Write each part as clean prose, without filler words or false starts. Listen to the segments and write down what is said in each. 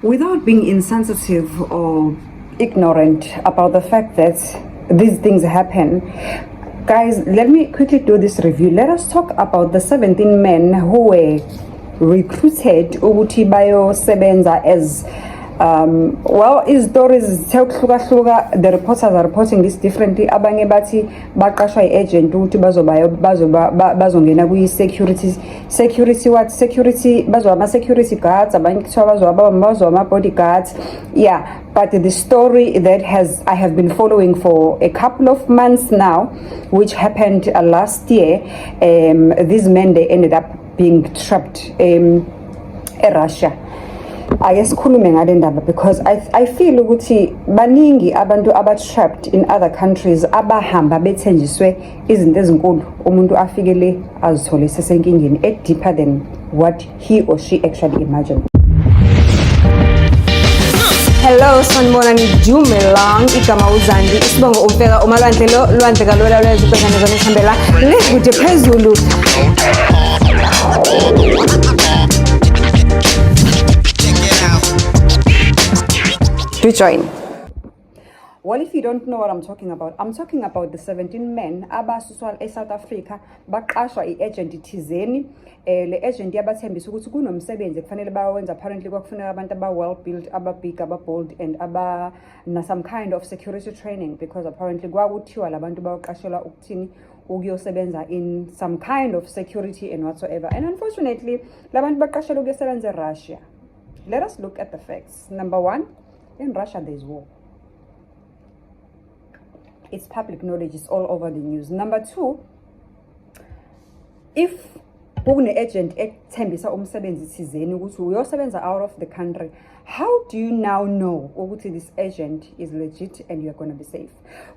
without being insensitive or ignorant about the fact that these things happen, guys, let me quickly do this review. Let us talk about the 17 men who were recruited ukuthi bayosebenza as well, stories zithekuhluka. The reporters are reporting this differently. Abanye bathi baqashwa i-agent ukuthi bazongena kwi-security what security security guards, abanye kuthiwa ama-bodyguards. Yeah, but the story that I have been following for a couple of months now, which happened last year, these men, they ended up being trapped in Russia. Ayesikhulume ngale ndaba because I feel ukuthi baningi abantu trapped in other countries abahamba bethenjiswe izinto ezinkulu, umuntu afike le azithole sesenkingeni deeper than what he or she actually imagined. Hello, sanibona nidumelang, igama uZandi, isibongo umfeka umalwandle lwandle kalwela lwezibhekane zanihambela lekude phezulu. To join. Well, if you don't know what I'm talking about the 17 men abasuswa eSouth Africa baqashwa i-agent thizeni. Le agent yabathembisa ukuthi kunomsebenzi kufanele bawenza. Apparently kwakufuneka abantu well built, big, bold, and na some kind of security training, because apparently kwakuthiwa labantu baqashelwa ukuthini ukuyosebenza in some kind of security and whatsoever. And unfortunately labantu baqashelwa ukuyosebenza eRussia. Let us look at the facts. Number one, in Russia there is war. It's public knowledge, it's all over the news. Number two, if une-agent ethembisa umsebenzi thizeni ukuthi uyosebenza out of the country, how do you now know ukuthi this agent is legit and you're going to be safe?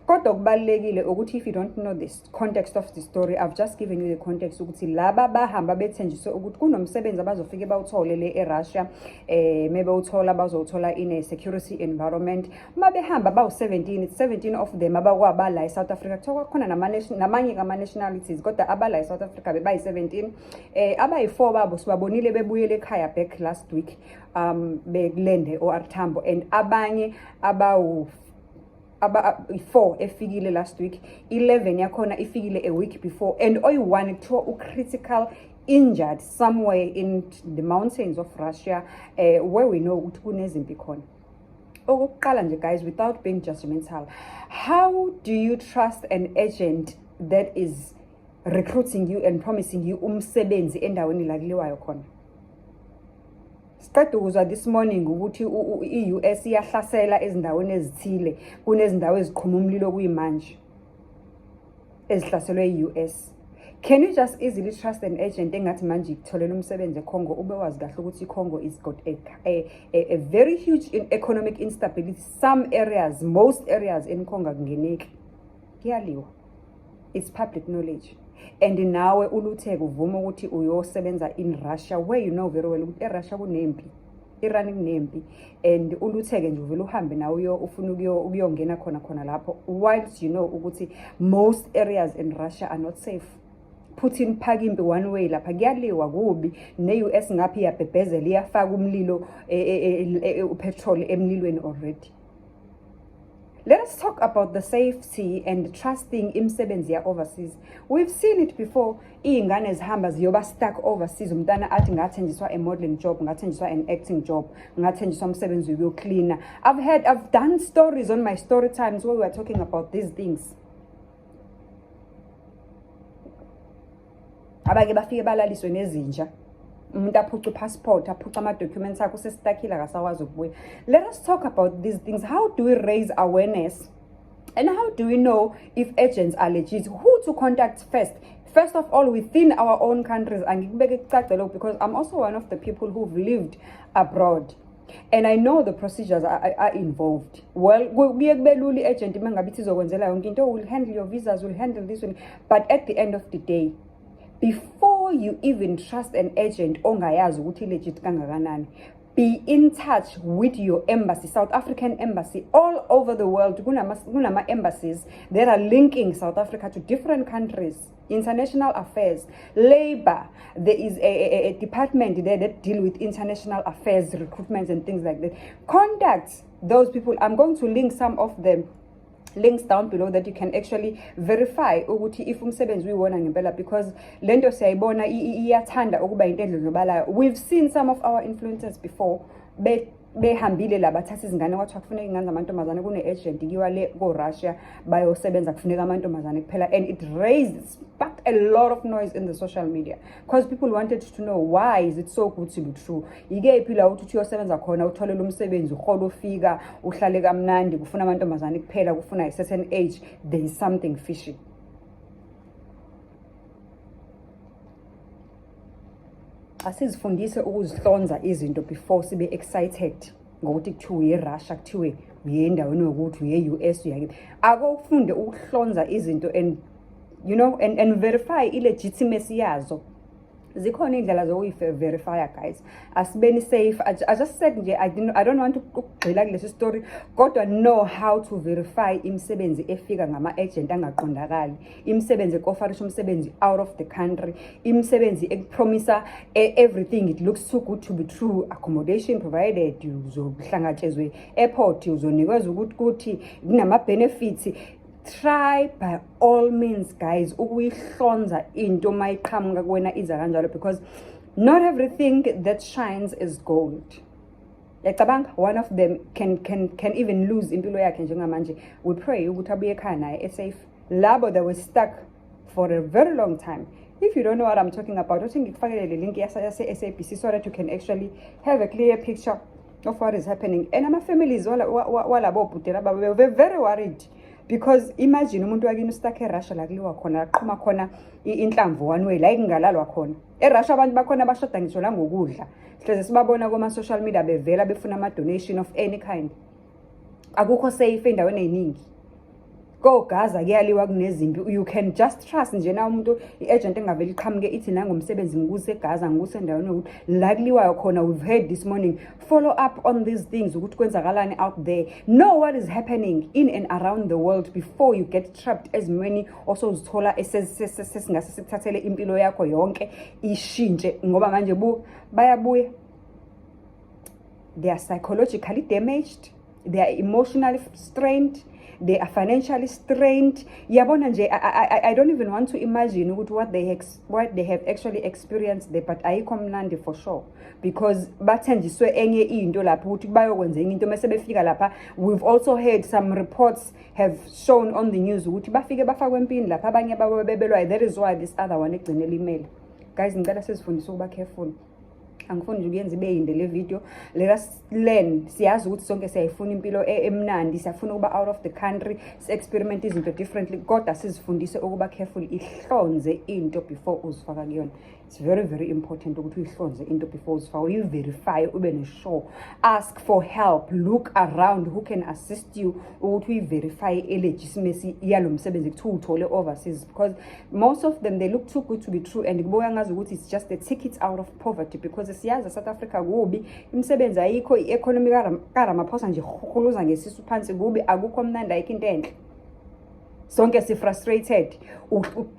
Kodwa kubalekile ukuthi if you don't know this context of the story, I've just given you the context ukuthi laba bahamba bethenjiswe ukuthi kunomsebenzi abazofike bawuthole le eRussia, maybe uthola bazothola in a security environment. Mabehamba bawu-17, 17 of them abakwabala eSouth Africa. Kuthiwa khona namanye ama-nationalities kodwa abala eSouth Africa bebayi-17. Abayi-4 babo sibabonile bebuyele ekhaya back last week bekulende or Tambo, and abanye abawu 4 efikile last week, 11 yakhona ifikile a week before, and oyi-1 kuthiwa critical injured somewhere in the mountains of Russia, where we know ukuthi kunezimpi khona. Okokuqala nje guys, without being judgmental, how do you trust an agent that is recruiting you and promising you umsebenzi endaweni la kuliwayo khona? Siqeda ukuzwa this morning ukuthi i-US iyahlasela ezindaweni ezithile, kunezindawo eziqhuma umlilo kuyimanje ezihlaselwe i-US. Can you just easily trust an agent engathi manje ikutholela umsebenzi eCongo ube wazi kahle ukuthi iCongo is got a very huge economic instability? Some areas, most areas in Congo kungeneki. Kuyaliwa. It's public knowledge. And nawe ulutheke uvuma ukuthi uyosebenza in Russia, where you know very well ukuthi eRussia kunempi, irunning nempi, and ulutheke nje uvela uhambe nawe ufuna ukuyongena khona lapho, whilst you know ukuthi most areas in Russia are not safe. Putin phakimbi one way lapha kuyaliwa kubi, ne-US ngaphi iyabhebhezela iyafaka umlilo upetrol emlilweni already. Let us talk about the safety and trusting imsebenzi ya overseas. We've seen it before. Iy'ngane zihamba ziyoba stuck overseas. Umntana athi ngathenjiswa a modeling job, ngathenjiswa an acting job, ngathenjiswa umsebenzi cleaner. I've done stories on my story times where we are talking about these things. Abake bafike balaliswe nezinja. Umuntu aphuca passport, aphuca ama-documents akho sesitakile akasawazi ukubuya. Let us talk about these things. How do we raise awareness? And how do we know if agents are legit? Who to contact first? First of all, within our own countries, because I'm also one of the people who've lived abroad. And I know the procedures are involved. Well, agent will handle your visas, will handle this one. But at the end of the day, before you even trust an agent ongayazi ukuthi legit kangakanani, be in touch with your embassy, South African embassy, all over the world. Kunama embassies that are linking South Africa to different countries. International affairs, labor, there is a department there that deal with international affairs, recruitment and things like that. Contact those people. I'm going to link some of them links down below that you can actually verify ukuthi if umsebenzi uyiwona ngempela, because lento siyayibona iyathanda ukuba intendlo zobalayo. We've seen some of our influencers before behambile la bathatha izingane kwathiwa kufuneka ingane zamantombazane kune-agent kiwa le ko-Russia bayosebenza kufuneka amantombazane kuphela, and it sparked a lot of noise in the social media because people wanted to know why is it so good to be true. Yikephi la ukuthi uyosebenza khona utholela umsebenzi uhola ufika uhlale kamnandi kufuna amantombazane kuphela kufuna a certain age, there is something fishy. Asizifundise ukuzihlonza izinto before sibe excited ngokuthi kuthiwe uye-Russia, kuthiwe uye endaweni yokuthi uye-US, akufunde ukuhlonza izinto and you know and verify i-legitimacy yazo. Zikhona indlela zokuyi-verifya guys, asibeni safe. I just said nje I don't want ukugxila kulesi story, kodwa know how to verify imisebenzi efika ngama-agent angaqondakali, imisebenzi ekofarisha umsebenzi out of the country, imisebenzi ekupromisa everything it looks too good to be true, accommodation provided, uzohlangatshezwe airport, uzonikezwa ukuthi kunama-benefits. Try by all means guys ukuyihlonza into mayiqhamuka kuwena iza kanjalo, because not everything that shines is gold. Yacabanga one of them can even lose impilo yakhe njengamanje. We pray ukuthi abuye ekhaya naye safe. Labo that was stuck for a very long time. If you don't know what I'm talking about, I think ngikufakele le link yase-SABC so that you can actually have a clear picture of what is happening. And ama families walabo bhuti laba were very worried. Because imagine umuntu wakini ustuck eRussia la kuliwa khona aqhuma khona inhlamvu one way la ingalalwa khona. ERussia abantu bakhona bashoda ngisho la ngokudla. Sihleze sibabona kuma social media bevela befuna ama donation of any kind. Akukho safe endaweni eziningi. Go Gaza kuyaliwa kunezimpi. You can just trust nje na umuntu iagent engaveli iqhamuke ithi nangomsebenzi ngikuse eGaza ngikuse endaweni ukuthi la kuliwa khona. We've heard this morning. Follow up on these things ukuthi kwenzakalani out there. Know what is happening in and around the world before you get trapped as many also uzithola esesingase sikuthathele impilo yakho yonke ishintshe ngoba manje bayabuya. They are psychologically damaged, they are emotionally strained, they are financially strained. Yabona nje I don't even want to imagine what they have actually experienced there, but ayikho mnandi for sure, because bathenjiswe enye into lapha ukuthi bayokwenza enye into mase befika lapha. We've also heard some reports have shown on the news ukuthi bafike bafakwe empini lapha abanye babo bebelwayo. That is why this other one egcinele email. Guys, ngicela sizifundise ukuba careful. Angifuni nje ukuyenza ibe yinde le video. Let us learn. Siyazi ukuthi sonke siyayifuna impilo emnandi, siyafuna ukuba out of the country, si-experiment izinto differently, kodwa sizifundise ukuba careful. Ihlonze into before uzifaka kuyona. It's very very important ukuthi uyihlonze into before uzifaka, uyi-verify, ube ne-sure. Ask for help, look around who can assist you ukuthi uyi-verify i-legitimacy yalo msebenzi kuthi uthole overseas, because most of them they look too good to be true, and kubuya ngazi ukuthi it's just a ticket out of poverty, because siyazi South Africa kubi, imisebenzi ayikho, i-economy kaRamaphosa nje khuluza ngesisu phansi kubi, akukho mnandi, ayikho into enhle. Sonke si-frustrated.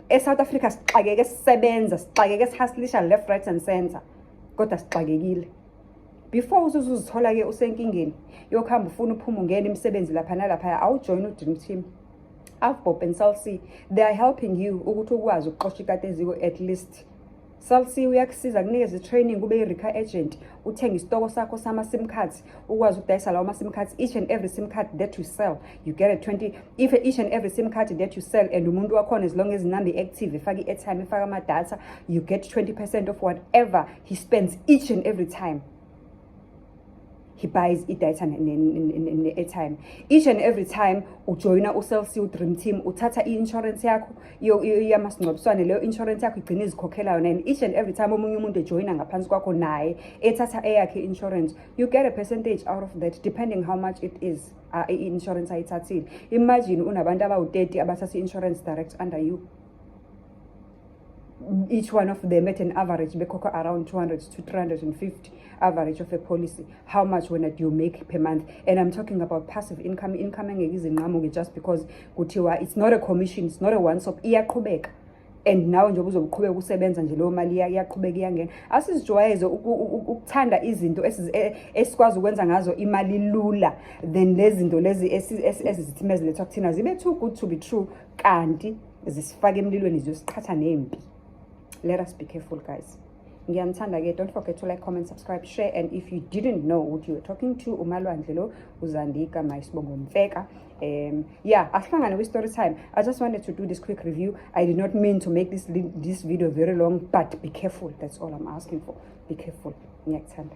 eSouth Africa sixakeke sisebenza, sixakeke sihustlisha left right and center, kodwa sixakekile. Before uzuzithola-ke usenkingeni yokuhamba ufuna uphuma ungena imisebenzi lapha nalaphaya, awujoyine uDream Team. Avbob and Cell C, they are helping you ukuthi ukwazi ukuqosha ikati eziko at least. Cell C uyakusiza kunikeza training ube i-Rika agent, uthenga isitoko sakho sama-SIM cards, ukwazi ukudayisa lawo ma-SIM cards. Each and every SIM card that you sell, you get a 20. If each and every SIM card that you sell and umuntu wakhona as long as inamba active, ifaka i-airtime, ifaka ama-data, you get 20% of whatever he spends each and every time he buys i-data ne-airtime. Each and every time ujoyina uCell C uDream Team, uthatha i-insurance yakho yamasingcwabiswane, leyo insurance yakho igcina izikhokhela yona, and each and every time omunye umuntu ejoyina ngaphansi kwakho naye ethatha eyakhe insurance, you get a percentage out of that depending how much it is i-insurance ayithathile. Imagine unabantu abawu-30 abathatha i-insurance direct under you. each one of them at an average bekhokha around 200 to 350 average of a policy. How much when do you make per month? And I'm talking about passive income engeke izinqamuke just because kuthiwa it's not a commission, it's not a one stop, iyaqhubeka. And now njengoba uzoqhubeka usebenza nje leyo mali iyaqhubeka iyangena. Asizijwayeze ukuthanda izinto esikwazi ukwenza ngazo imali lula than lezi zinto lezi ezithime ezilethwa kuthina zibe too good to be true kanti zisifake emlilweni ziyosiqhatha nempi. Let us be careful, guys. Don't forget to like, comment, subscribe, share. And if you didn't know what you were talking to, uMalwandle lo uZandika Maisibongo Mfeka. Yeah, asihlangane with story time. I just wanted to do this quick review. I did not mean to make this video very long, but be careful. That's all I'm asking for. Be careful. Ngiyakuthanda.